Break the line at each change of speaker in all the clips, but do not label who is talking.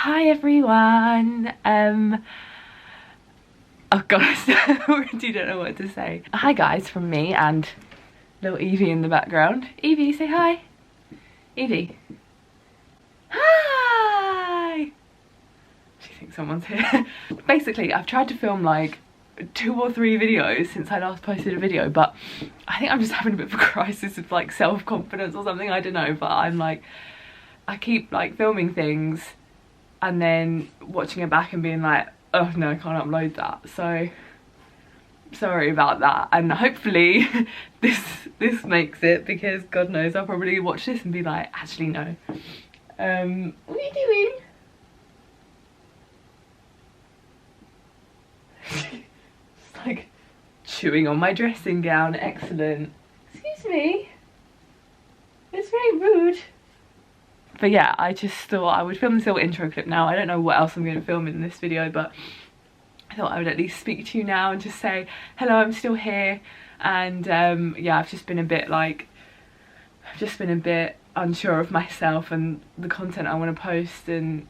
Hi everyone. Oh gosh, I already don't know what to say. Hi guys from me and little Evie in the background. Evie, say hi. Evie. Hi! She thinks someone's here. Basically, I've tried to film like 2 or 3 videos since I last posted a video, but I think I'm just having a bit of a crisis of like self-confidence or something, I don't know, but I'm like, I keep like filming things and then watching it back and being like, oh no, I can't upload that. So sorry about that, and hopefully this makes it, because God knows I'll probably watch this and be like, actually no. What are you doing? Just like chewing on my dressing gown. Excellent. Excuse me. It's very rude. But yeah, I just thought I would film this little intro clip now. I don't know what else I'm going to film in this video, but I thought I would at least speak to you now and just say, hello, I'm still here. And yeah, I've just been a bit unsure of myself and the content I want to post, and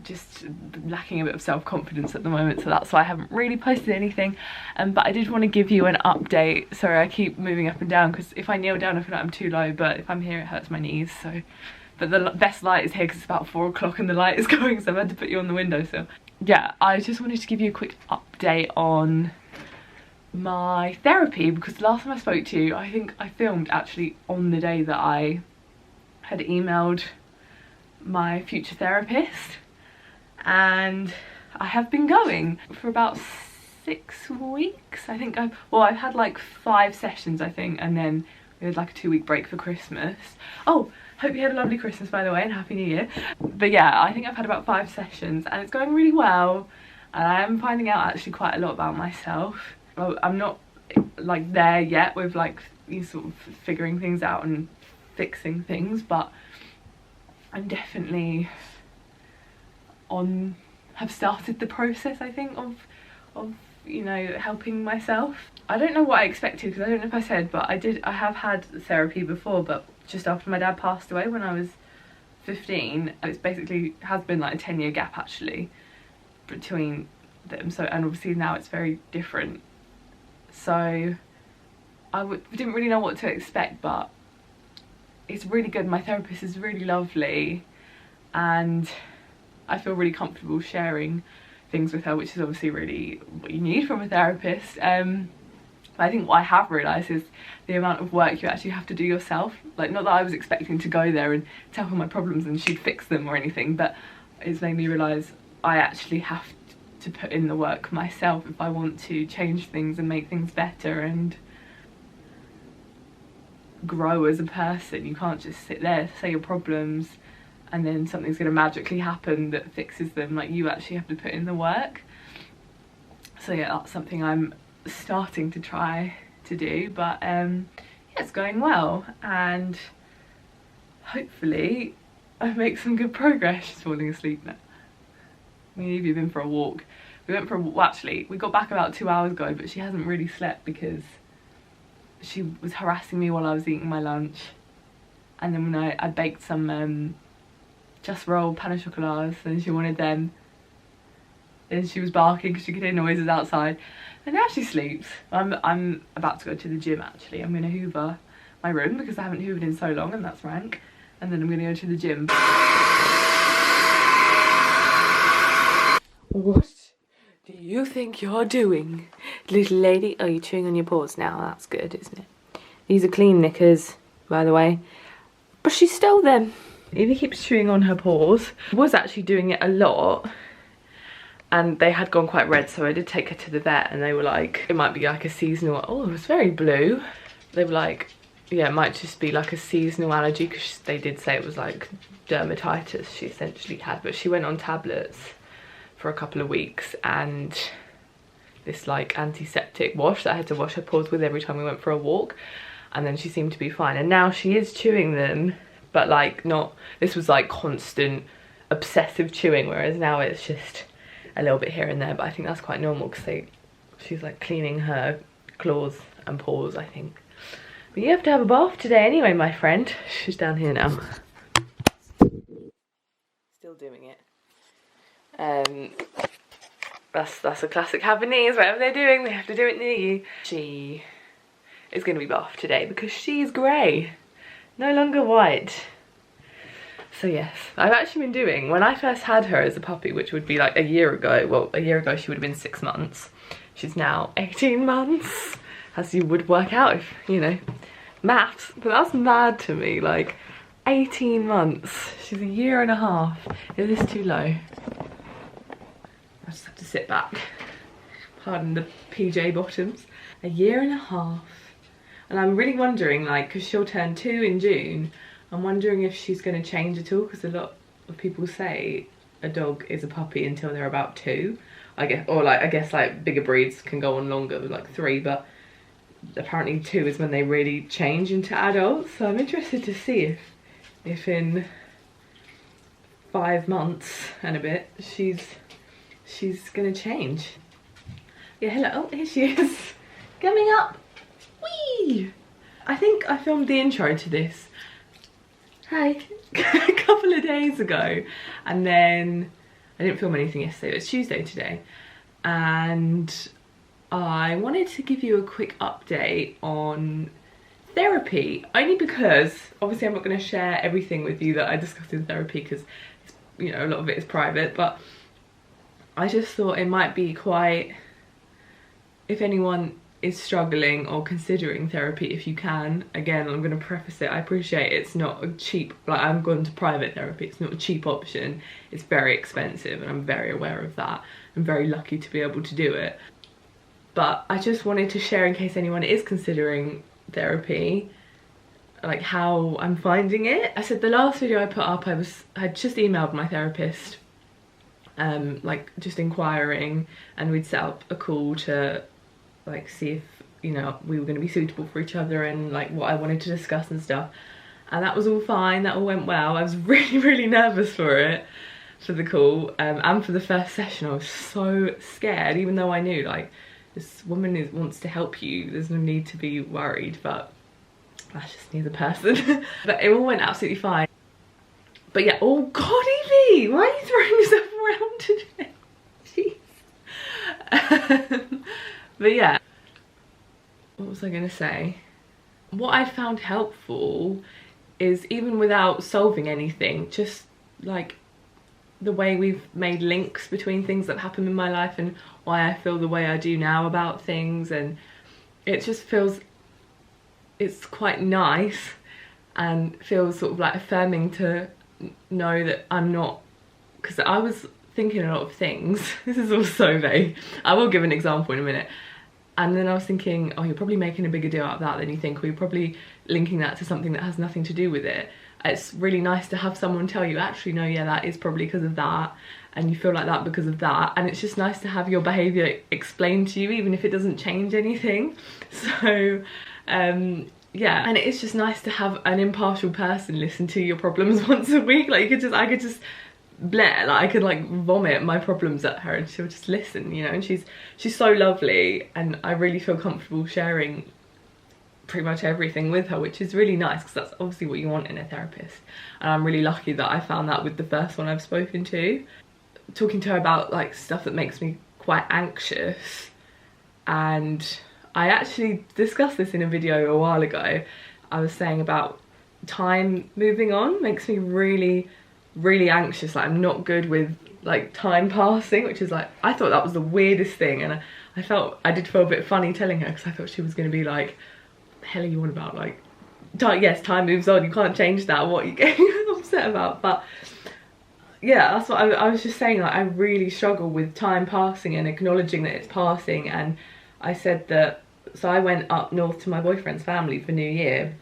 just lacking a bit of self-confidence at the moment, so that's why I haven't really posted anything. But I did want to give you an update. Sorry, I keep moving up and down because if I kneel down I feel like I'm too low, but if I'm here it hurts my knees. So, but the best light is here because it's about 4 o'clock and the light is going, so I've had to put you on the windowsill. Yeah, I just wanted to give you a quick update on my therapy, because the last time I spoke to you, I think I filmed actually on the day that I had emailed my future therapist, and I have been going for about 6 weeks. I think I've had like 5 sessions I think, and then we had like a 2-week break for Christmas. Oh, hope you had a lovely Christmas by the way, and Happy New Year. But yeah, I think I've had about 5 sessions and it's going really well, and I am finding out actually quite a lot about myself. Well, I'm not like there yet with like you sort of figuring things out and fixing things, but I'm definitely have started the process, I think, of you know, helping myself. I don't know what I expected, because I don't know if I said, but I have had therapy before, but just after my dad passed away when I was 15. It's basically has been like a 10-year gap actually between them, so, and obviously now it's very different. So I didn't really know what to expect, but it's really good. My therapist is really lovely and I feel really comfortable sharing things with her, which is obviously really what you need from a therapist. But I think what I have realised is the amount of work you actually have to do yourself. Like, not that I was expecting to go there and tell her my problems and she'd fix them or anything, but it's made me realise I actually have to put in the work myself if I want to change things and make things better and grow as a person. You can't just sit there, say your problems, and then something's going to magically happen that fixes them. Like, you actually have to put in the work. So yeah, that's something I'm starting to try to do, but yeah, it's going well, and hopefully I make some good progress. She's falling asleep now. Me and Evie have been for a walk. We went for a walk, well, actually we got back about 2 hours ago, but she hasn't really slept because she was harassing me while I was eating my lunch, and then when I baked some just roll pain au chocolat, and she wanted them, and she was barking because she could hear noises outside, and now she sleeps. I'm about to go to the gym actually. I'm going to hoover my room because I haven't hoovered in so long, and that's rank, and then I'm going to go to the gym. What do you think you're doing, little lady? Oh, you're chewing on your paws now. That's good, isn't it? These are clean knickers, by the way, but she stole them. Evie keeps chewing on her paws. I was actually doing it a lot, and they had gone quite red, so I did take her to the vet, and they were like, it might be like a seasonal, oh, it was very blue. They were like, yeah, it might just be like a seasonal allergy, because they did say it was like dermatitis she essentially had, but she went on tablets for a couple of weeks, and this like antiseptic wash that I had to wash her paws with every time we went for a walk, and then she seemed to be fine, and now she is chewing them, but like not, this was like constant obsessive chewing, whereas now it's just a little bit here and there. But I think that's quite normal because she's like cleaning her claws and paws, I think. But you have to have a bath today anyway, my friend. She's down here now. Still doing it. That's a classic Japanese, whatever they're doing, they have to do it near you. She is going to be bath today because she's grey, no longer white. So yes, I've actually been doing, when I first had her as a puppy, which would be like a year ago, well, a year ago she would have been 6 months. She's now 18 months, as you would work out if, you know, maths, but that's mad to me, like 18 months. She's a year and a half. Is this too low? I just have to sit back. Pardon the PJ bottoms. A year and a half. And I'm really wondering, like, because she'll turn 2 in June, I'm wondering if she's going to change at all, because a lot of people say a dog is a puppy until they're about 2. I guess, or like, I guess like bigger breeds can go on longer, like 3, but apparently 2 is when they really change into adults. So I'm interested to see if in 5 months and a bit she's gonna change. Yeah, hello. Oh, here she is. Coming up. Whee! I think I filmed the intro to this. Hi. A couple of days ago, and then I didn't film anything yesterday. It's Tuesday today, and I wanted to give you a quick update on therapy, only because obviously I'm not going to share everything with you that I discussed in therapy, because, you know, a lot of it is private, but I just thought it might be quite, if anyone is struggling or considering therapy, if you can, again, I'm going to preface it, I appreciate it's not a cheap, like, I'm going to private therapy, it's not a cheap option, it's very expensive, and I'm very aware of that. I'm very lucky to be able to do it, but I just wanted to share, in case anyone is considering therapy, like how I'm finding it. I said the last video I put up, I had just emailed my therapist, like just inquiring, and we'd set up a call to like see if, you know, we were going to be suitable for each other and like what I wanted to discuss and stuff, and that was all fine, that all went well. I was really nervous for it, for the call, and for the first session. I was so scared, even though I knew, like, this woman wants to help you, there's no need to be worried, but that's just neither person. But it all went absolutely fine. But yeah, oh god, Evie, why are you throwing yourself around today? Jeez. But yeah, what was I gonna say? What I found helpful is, even without solving anything, just like the way we've made links between things that happen in my life and why I feel the way I do now about things, and it just feels, it's quite nice and feels sort of like affirming to know that I'm not, because I was thinking a lot of things, this is all so vague, I will give an example in a minute, and then I was thinking, oh, you're probably making a bigger deal out of that than you think, or you're probably linking that to something that has nothing to do with it. It's really nice to have someone tell you, actually no, yeah, that is probably because of that, and you feel like that because of that, and it's just nice to have your behaviour explained to you, even if it doesn't change anything. So yeah, and it's just nice to have an impartial person listen to your problems once a week. Like, I could just blare, like I could like vomit my problems at her and she'll just listen, you know, and she's so lovely, and I really feel comfortable sharing pretty much everything with her, which is really nice, because that's obviously what you want in a therapist, and I'm really lucky that I found that with the first one I've spoken to. Talking to her about like stuff that makes me quite anxious, and I actually discussed this in a video a while ago. I was saying about time moving on makes me really anxious, like I'm not good with like time passing, which is like, I thought that was the weirdest thing, and I did feel a bit funny telling her, because I thought she was going to be like, what the hell are you on about, like, yes, time moves on, you can't change that, what are you getting upset about? But yeah, that's what I was just saying, like I really struggle with time passing and acknowledging that it's passing. And I said that, so I went up north to my boyfriend's family for New Year,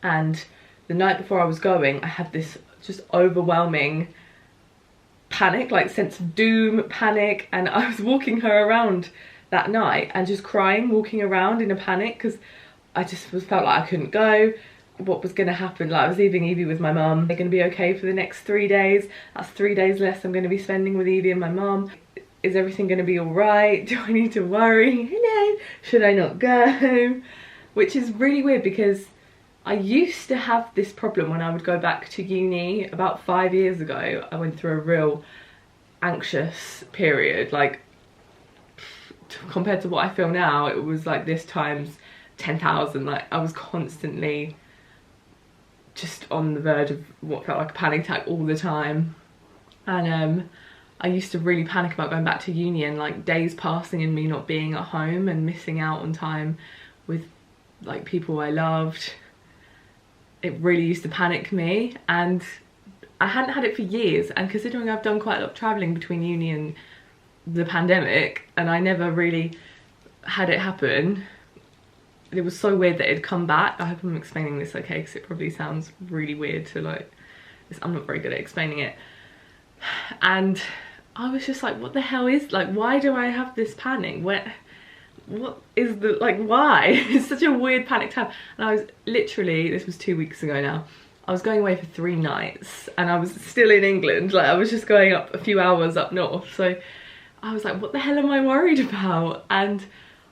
and the night before I was going, I had this just overwhelming panic, like sense of doom, panic, and I was walking her around that night and just crying, walking around in a panic, because I just felt like I couldn't go. What was going to happen? Like, I was leaving Evie with my mum. They're going to be okay for the next 3 days. That's 3 days less I'm going to be spending with Evie and my mum. Is everything going to be all right? Do I need to worry? Hello, should I not go? Which is really weird, because I used to have this problem when I would go back to uni about 5 years ago. I went through a real anxious period. Like, compared to what I feel now, it was like this times 10,000. Like, I was constantly just on the verge of what felt like a panic attack all the time. And I used to really panic about going back to uni, and like days passing and me not being at home and missing out on time with like people I loved. It really used to panic me, and I hadn't had it for years. And considering I've done quite a lot of travelling between uni and the pandemic, and I never really had it happen, it was so weird that it'd come back. I hope I'm explaining this okay, because it probably sounds really weird to like, I'm not very good at explaining it. And I was just like, what the hell is, like, why do I have this panic? What is the, like, why? It's such a weird panic time. And I was literally, this was 2 weeks ago now, I was going away for 3 nights and I was still in England. Like, I was just going up a few hours up north. So I was like, what the hell am I worried about? And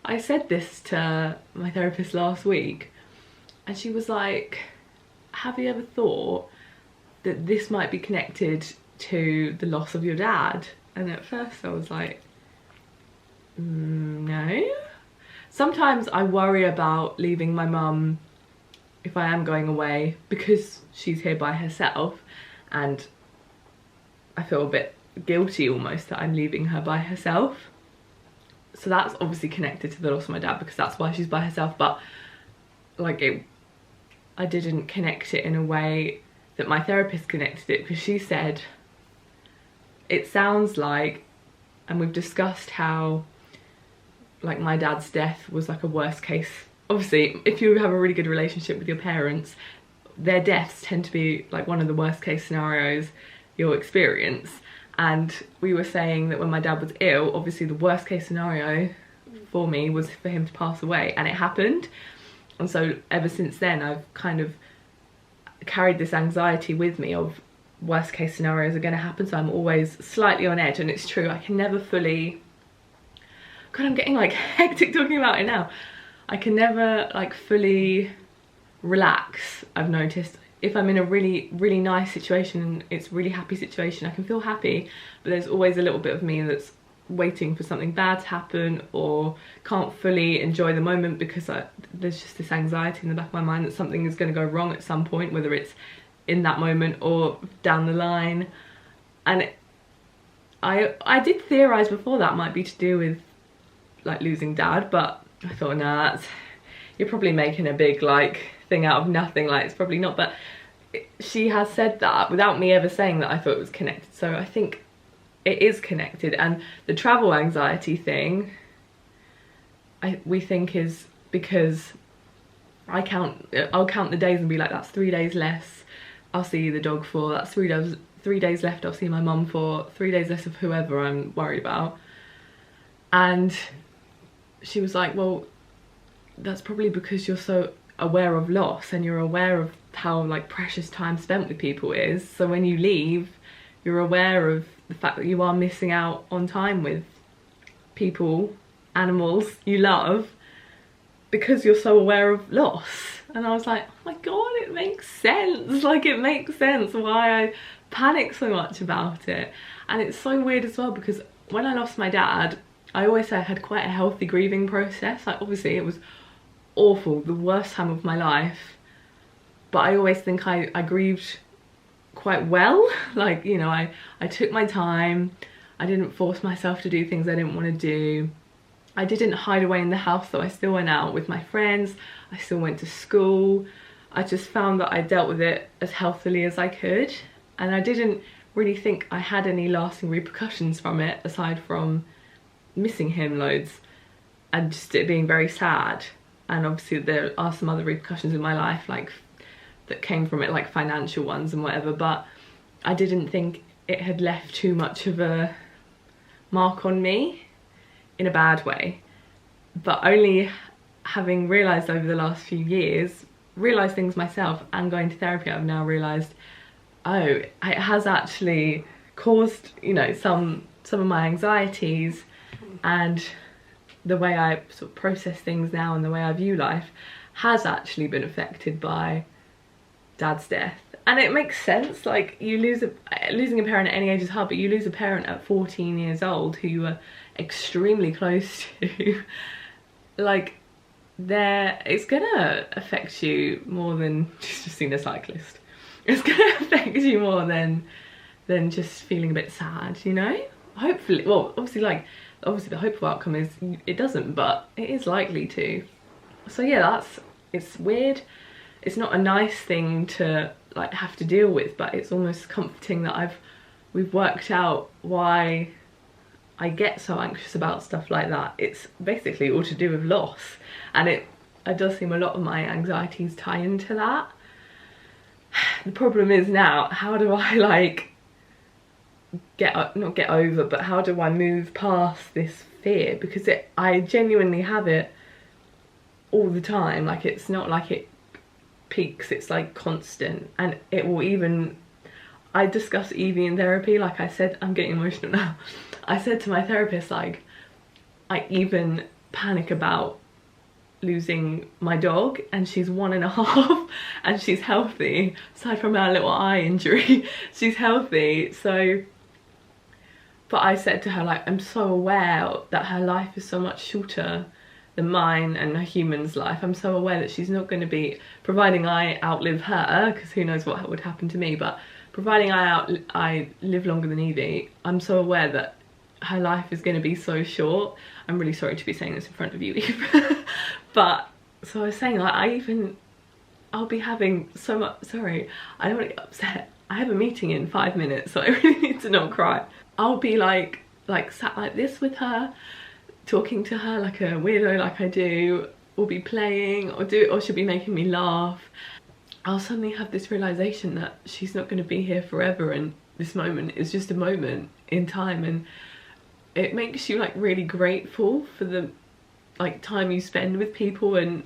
I said this to my therapist last week, and she was like, have you ever thought that this might be connected to the loss of your dad? And at first I was like, no. Sometimes I worry about leaving my mum if I am going away, because she's here by herself, and I feel a bit guilty almost that I'm leaving her by herself. So that's obviously connected to the loss of my dad, because that's why she's by herself. But like, I didn't connect it in a way that my therapist connected it, because she said it sounds like, and we've discussed how like my dad's death was like a worst case. Obviously, if you have a really good relationship with your parents, their deaths tend to be like one of the worst case scenarios you'll experience. And we were saying that when my dad was ill, obviously the worst case scenario for me was for him to pass away, and it happened. And so ever since then, I've kind of carried this anxiety with me of worst case scenarios are going to happen. So I'm always slightly on edge. And it's true, I can never fully, God, I'm getting like hectic talking about it now. I can never like fully relax, I've noticed. If I'm in a really, really nice situation, it's a really happy situation, I can feel happy, but there's always a little bit of me that's waiting for something bad to happen, or can't fully enjoy the moment because there's just this anxiety in the back of my mind that something is going to go wrong at some point, whether it's in that moment or down the line. And I did theorise before that might be to do with like losing dad, but I thought, nah, you're probably making a big like thing out of nothing, like it's probably not. But she has said that without me ever saying that I thought it was connected, so I think it is connected. And the travel anxiety thing, we think is because I'll count the days and be like, that's 3 days less I'll see the dog for, that's 3 days left I'll see my mum for, 3 days less of whoever I'm worried about. And she was like, well, that's probably because you're so aware of loss and you're aware of how like precious time spent with people is. So when you leave, you're aware of the fact that you are missing out on time with people, animals you love, because you're so aware of loss. And I was like, oh my God, it makes sense. Like, it makes sense why I panic so much about it. And it's so weird as well, because when I lost my dad, I always say I had quite a healthy grieving process. Like, obviously it was awful, the worst time of my life, but I always think I grieved quite well. Like, you know, I took my time, I didn't force myself to do things I didn't want to do. I didn't hide away in the house, so I still went out with my friends, I still went to school. I just found that I dealt with it as healthily as I could, and I didn't really think I had any lasting repercussions from it, aside from missing him loads and just it being very sad. And obviously there are some other repercussions in my life like that came from it, like financial ones and whatever, but I didn't think it had left too much of a mark on me in a bad way. But only having realised over the last few years, realised things myself and going to therapy, I've now realised, oh, it has actually caused, you know, some of my anxieties, and the way I sort of process things now and the way I view life has actually been affected by dad's death. And it makes sense, like losing a parent at any age is hard, but you lose a parent at 14 years old who you were extremely close to. Like, it's gonna affect you more than just seeing a cyclist. It's gonna affect you more than just feeling a bit sad, you know? Hopefully, well, obviously the hopeful outcome is it doesn't, but it is likely to. So yeah, it's weird. It's not a nice thing to like have to deal with, but it's almost comforting that we've worked out why I get so anxious about stuff like that. It's basically all to do with loss, and it does seem a lot of my anxieties tie into that. The problem is now, how do I like not get over, but how do I move past this fear? Because I genuinely have it all the time. Like, it's not like it peaks, it's like constant, and it will even, I discuss Evie in therapy. Like I said, I'm getting emotional now. I said to my therapist, like, I even panic about losing my dog, and she's 1.5 and she's healthy, aside from her little eye injury. She's healthy. So, but I said to her, like, I'm so aware that her life is so much shorter than mine and a human's life. I'm so aware that she's not going to be, providing I outlive her, because who knows what would happen to me, but providing I live longer than Evie, I'm so aware that her life is going to be so short. I'm really sorry to be saying this in front of you, Eve. But so I was saying, like, I'll be having so much, sorry, I don't want to get upset. I have a meeting in 5 minutes, so I really need to not cry. I'll be like sat like this with her, talking to her like a weirdo, like I do, or be playing, or she'll be making me laugh. I'll suddenly have this realization that she's not going to be here forever, and this moment is just a moment in time, and it makes you like really grateful for the like time you spend with people and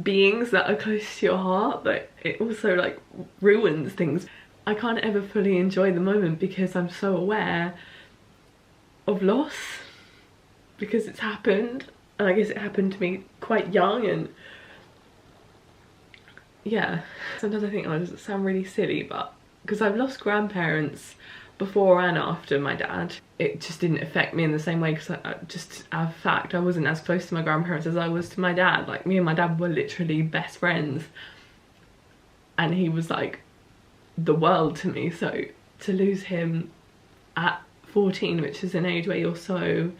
beings that are close to your heart, but it also like ruins things. I can't ever fully enjoy the moment because I'm so aware of loss, because it's happened, and I guess it happened to me quite young. And yeah, sometimes I think, oh, does it sound really silly, but because I've lost grandparents before and after my dad, it just didn't affect me in the same way, because I just, out of fact, I wasn't as close to my grandparents as I was to my dad. Like, me and my dad were literally best friends, and he was like the world to me. So to lose him at 14, which is an age where you're so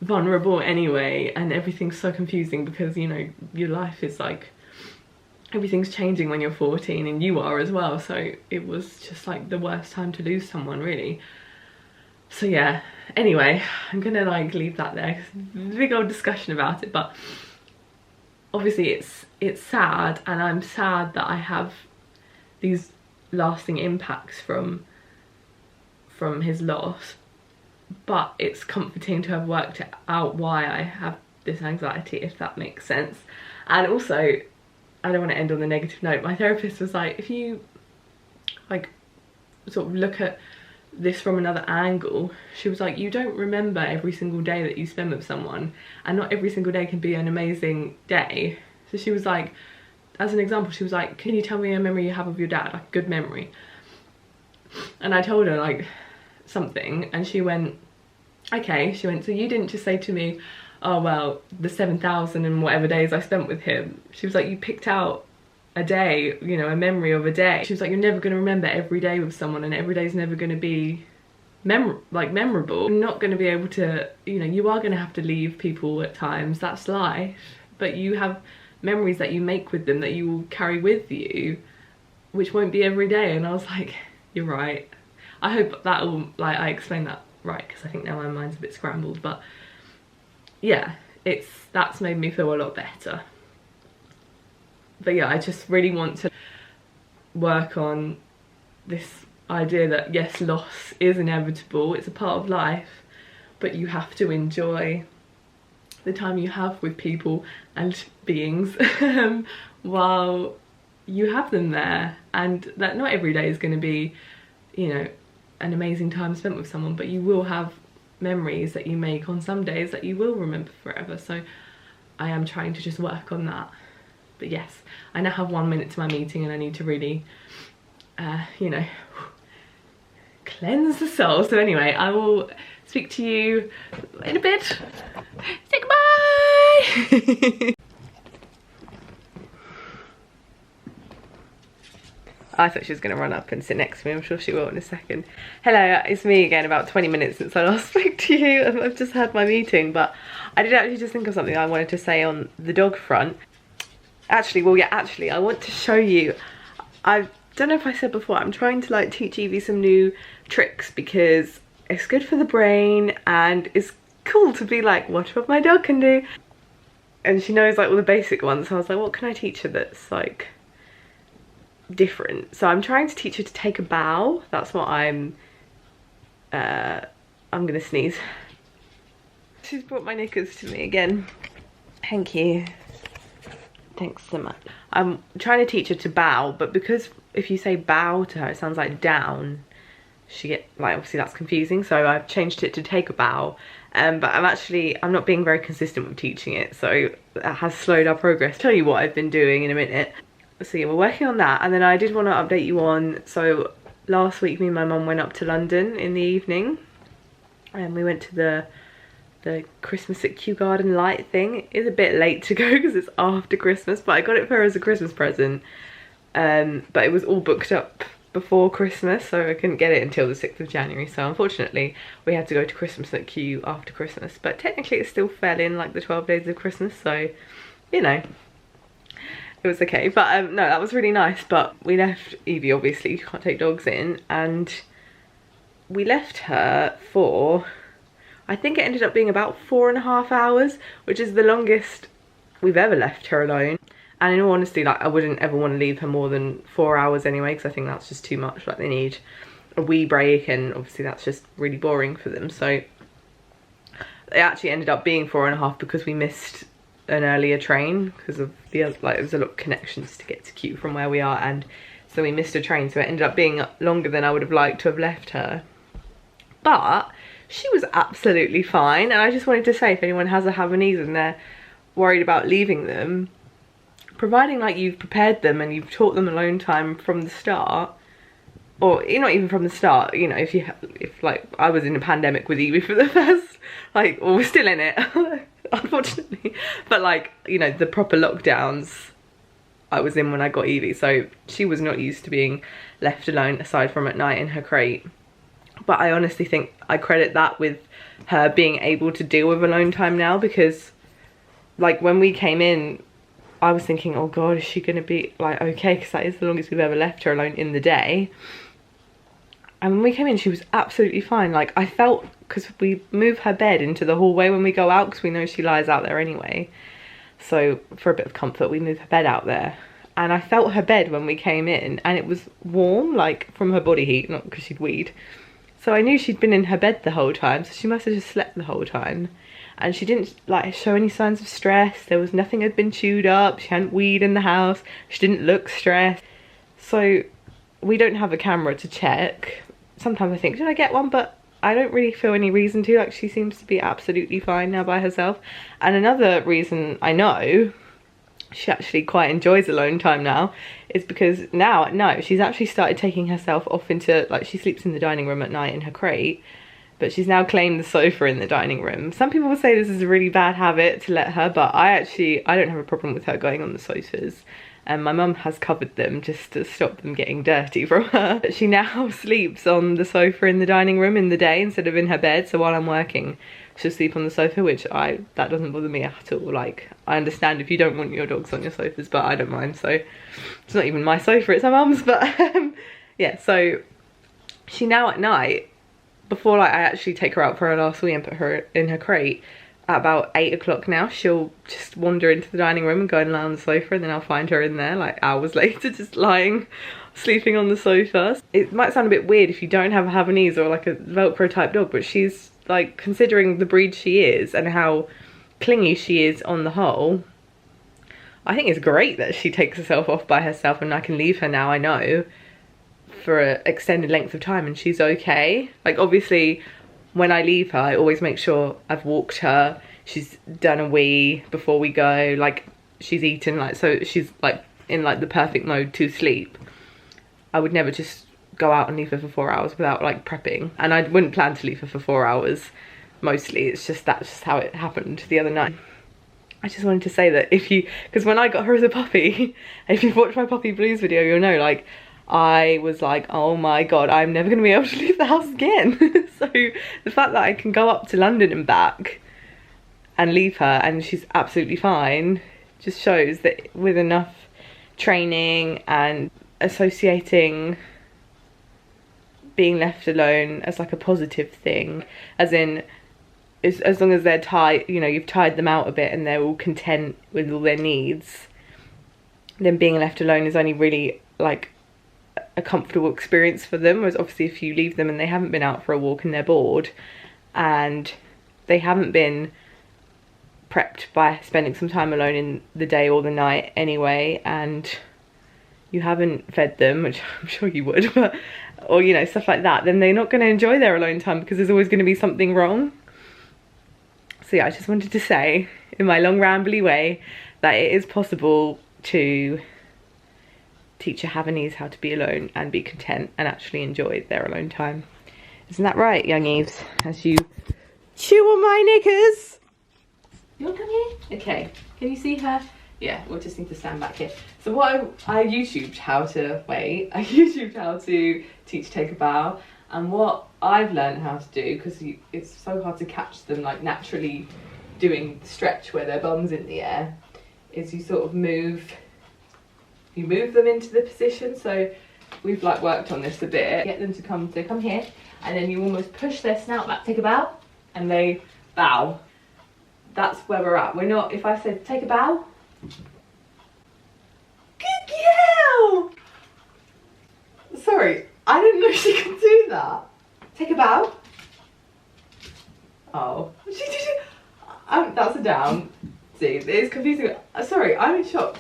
vulnerable anyway, and everything's so confusing, because, you know, your life is like, everything's changing when you're 14, and you are as well. So it was just like the worst time to lose someone, really. So yeah, anyway, I'm gonna like leave that there. Big old discussion about it, but obviously it's sad, and I'm sad that I have these lasting impacts from his loss, but it's comforting to have worked out why I have this anxiety, if that makes sense. And also, I don't want to end on a negative note. My therapist was like, if you like sort of look at this from another angle, she was like, you don't remember every single day that you spend with someone, and not every single day can be an amazing day. So she was like, as an example, she was like, can you tell me a memory you have of your dad, like a good memory? And I told her like something, and she went, okay. She went, so you didn't just say to me, oh well, the 7,000 and whatever days I spent with him. She was like, you picked out a day, you know, a memory of a day. She was like, you're never going to remember every day with someone, and every day is never going to be memorable. You're not going to be able to, you know, you are going to have to leave people at times, that's life, but you have memories that you make with them that you will carry with you, which won't be every day. And I was like, you're right. I hope that will, like, I explained that right, because I think now my mind's a bit scrambled. But yeah, that's made me feel a lot better. But yeah, I just really want to work on this idea that yes, loss is inevitable, it's a part of life, but you have to enjoy the time you have with people and beings while you have them there, and that not every day is going to be, you know, an amazing time spent with someone, but you will have memories that you make on some days that you will remember forever. So I am trying to just work on that. But yes, I now have 1 minute to my meeting and I need to really, you know, cleanse the soul. So anyway, I will speak to you in a bit. Say goodbye! I thought she was going to run up and sit next to me. I'm sure she will in a second. Hello, it's me again. About 20 minutes since I last spoke to you. I've just had my meeting, but I did actually just think of something I wanted to say on the dog front. Actually, well, yeah, actually, I want to show you. I don't know if I said before, I'm trying to like teach Evie some new tricks because it's good for the brain and it's cool to be like, watch what my dog can do. And she knows like all the basic ones. So I was like, what can I teach her that's like different? So I'm trying to teach her to take a bow. That's what I'm gonna sneeze. She's brought my knickers to me again. Thank you. Thanks so much. I'm trying to teach her to bow, but because if you say bow to her, it sounds like down. She get like, obviously that's confusing. So I've changed it to take a bow. But I'm not being very consistent with teaching it. So that has slowed our progress. I'll tell you what I've been doing in a minute. So yeah, we're working on that. And then I did want to update you on, so last week me and my mum went up to London in the evening. And we went to the Christmas at Kew Garden light thing. It is a bit late to go because it's after Christmas, but I got it for her as a Christmas present. But it was all booked up before Christmas, so I couldn't get it until the 6th of January. So unfortunately, we had to go to Christmas at Kew after Christmas. But technically it still fell in like the 12 days of Christmas, so, you know, it was okay. But no, that was really nice. But we left Evie, obviously, you can't take dogs in, and we left her for, I think it ended up being about 4.5 hours, which is the longest we've ever left her alone. And in all honesty, like, I wouldn't ever want to leave her more than 4 hours anyway, because I think that's just too much. Like, they need a wee break, and obviously that's just really boring for them. So it actually ended up being 4.5 because we missed an earlier train because of the other, like, there's a lot of connections to get to Kew from where we are, and so we missed a train. So it ended up being longer than I would have liked to have left her. But she was absolutely fine, and I just wanted to say, if anyone has a Havanese and they're worried about leaving them, providing like you've prepared them and you've taught them alone time from the start, or not even from the start, you know, if like I was in a pandemic with Evie for the first, like, or we're still in it, unfortunately, but like, you know, the proper lockdowns I was in when I got Evie, so she was not used to being left alone aside from at night in her crate. But I honestly think I credit that with her being able to deal with alone time now, because like when we came in, I was thinking, oh God, is she gonna be like okay? Because that is the longest we've ever left her alone in the day. And when we came in, she was absolutely fine. Like, I felt, because we move her bed into the hallway when we go out, because we know she lies out there anyway. So for a bit of comfort, we move her bed out there. And I felt her bed when we came in, and it was warm, like from her body heat, not because she'd weed. So I knew she'd been in her bed the whole time, so she must have just slept the whole time. And she didn't like show any signs of stress. There was nothing had been chewed up. She hadn't weed in the house. She didn't look stressed. So we don't have a camera to check. Sometimes I think, should I get one? But I don't really feel any reason to. Like, she seems to be absolutely fine now by herself. And another reason I know she actually quite enjoys alone time now is because now at night she's actually started taking herself off into, like, she sleeps in the dining room at night in her crate, but she's now claimed the sofa in the dining room. Some people will say this is a really bad habit to let her, but I don't have a problem with her going on the sofas. And my mum has covered them just to stop them getting dirty from her. She now sleeps on the sofa in the dining room in the day instead of in her bed. So while I'm working, she'll sleep on the sofa, which that doesn't bother me at all. Like, I understand if you don't want your dogs on your sofas, but I don't mind. So it's not even my sofa, it's her mum's. But yeah, so she now at night, before like I actually take her out for her last wee and put her in her crate, at about 8 o'clock now, she'll just wander into the dining room and go and lie on the sofa, and then I'll find her in there like hours later just lying, sleeping on the sofa. It might sound a bit weird if you don't have a Havanese or like a Velcro type dog, but she's like, considering the breed she is and how clingy she is on the whole, I think it's great that she takes herself off by herself, and I can leave her now, I know, for an extended length of time and she's okay. Like, obviously when I leave her, I always make sure I've walked her, she's done a wee before we go. Like, she's eaten, like, so she's like in like the perfect mode to sleep, I would never just go out and leave her for 4 hours without like prepping. And I wouldn't plan to leave her for 4 hours mostly. It's just, that's just how it happened the other night. I just wanted to say that if you, because when I got her as a puppy, if you've watched my Puppy Blues video, you'll know, like, I was like, oh my god, I'm never gonna be able to leave the house again. So the fact that I can go up to London and back and leave her and she's absolutely fine just shows that with enough training and associating being left alone as like a positive thing, as in as long as they're tied, you know, you've tied them out a bit and they're all content with all their needs, then being left alone is only really like a comfortable experience for them. Whereas obviously if you leave them and they haven't been out for a walk and they're bored and they haven't been prepped by spending some time alone in the day or the night anyway, and you haven't fed them, which I'm sure you would, but, or you know, stuff like that, then they're not going to enjoy their alone time because there's always going to be something wrong. So yeah, I just wanted to say in my long rambly way that it is possible to teach a Havanese how to be alone and be content and actually enjoy their alone time. Isn't that right, young Eves? As you chew on my knickers. You want to come here? Okay. Can you see her? Yeah, we'll just need to stand back here. So what I YouTubed how to wait. I YouTubed how to teach take a bow. And what I've learned how to do, because it's so hard to catch them like naturally doing the stretch where their bum's in the air, is you sort of move them into the position. So we've like worked on this a bit. Get them to come here, and then you almost push their snout back, take a bow, and they bow. That's where we're at. We're not, if I said take a bow. Good girl! Sorry, I didn't know she could do that. Take a bow. Oh, she did it. That's a down. See, it's confusing. Sorry, I'm in shock.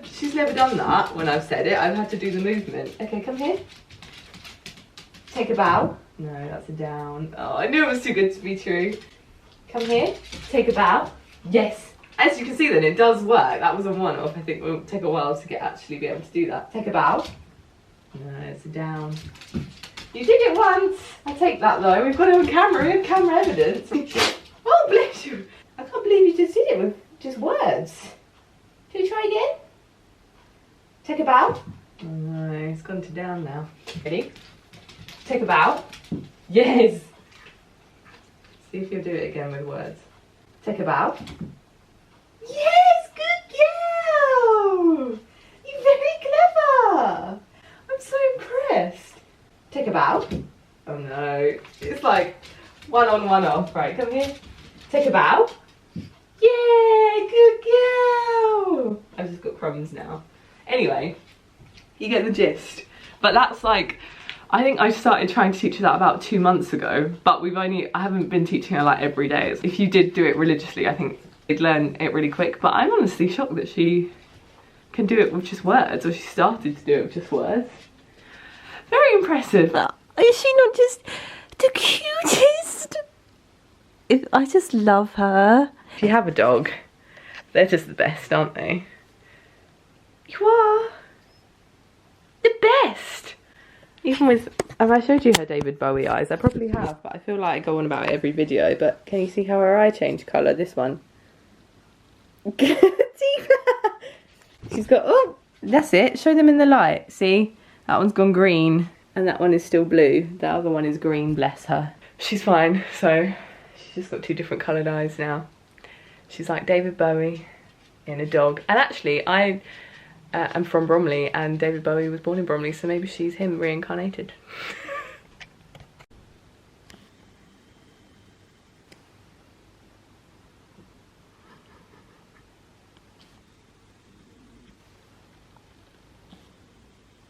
She's never done that when I've said it. I've had to do the movement. Okay, come here. Take a bow. No, that's a down. Oh, I knew it was too good to be true. Come here, take a bow. Yes. As you can see then, it does work. That was a one-off. I think it will take a while to actually be able to do that. Take a bow. No, it's a down. You did it once. I take that though. We've got it on camera. We have camera evidence. Oh, bless you. I can't believe you just did it with just words. Can you try again? Take a bow. Oh no, it's gone to down now. Ready? Take a bow. Yes. See if you'll do it again with words. Take a bow. Yes, good girl! You're very clever! I'm so impressed. Take a bow. Oh no, it's like one on, one off. Right, come here. Take a bow. Yeah, good girl! I've just got crumbs now. Anyway, you get the gist. But that's like, I think I started trying to teach her that about 2 months ago, but I haven't been teaching her like every day. If you did do it religiously, I think you'd learn it really quick, but I'm honestly shocked that she can do it with just words, or she started to do it with just words. Very impressive.
Is she not just the cutest? I just love her.
If you have a dog, they're just the best, aren't they? You are the best. Even with, have I showed you her David Bowie eyes? I probably have, but I feel like I go on about it every video. But can you see how her eye changed colour? This one. She's got, oh, that's it. Show them in the light. See? That one's gone green. And that one is still blue. The other one is green, bless her. She's fine, so she's just got 2 different coloured eyes now. She's like David Bowie in a dog. And actually, I am from Bromley and David Bowie was born in Bromley, so maybe she's him reincarnated.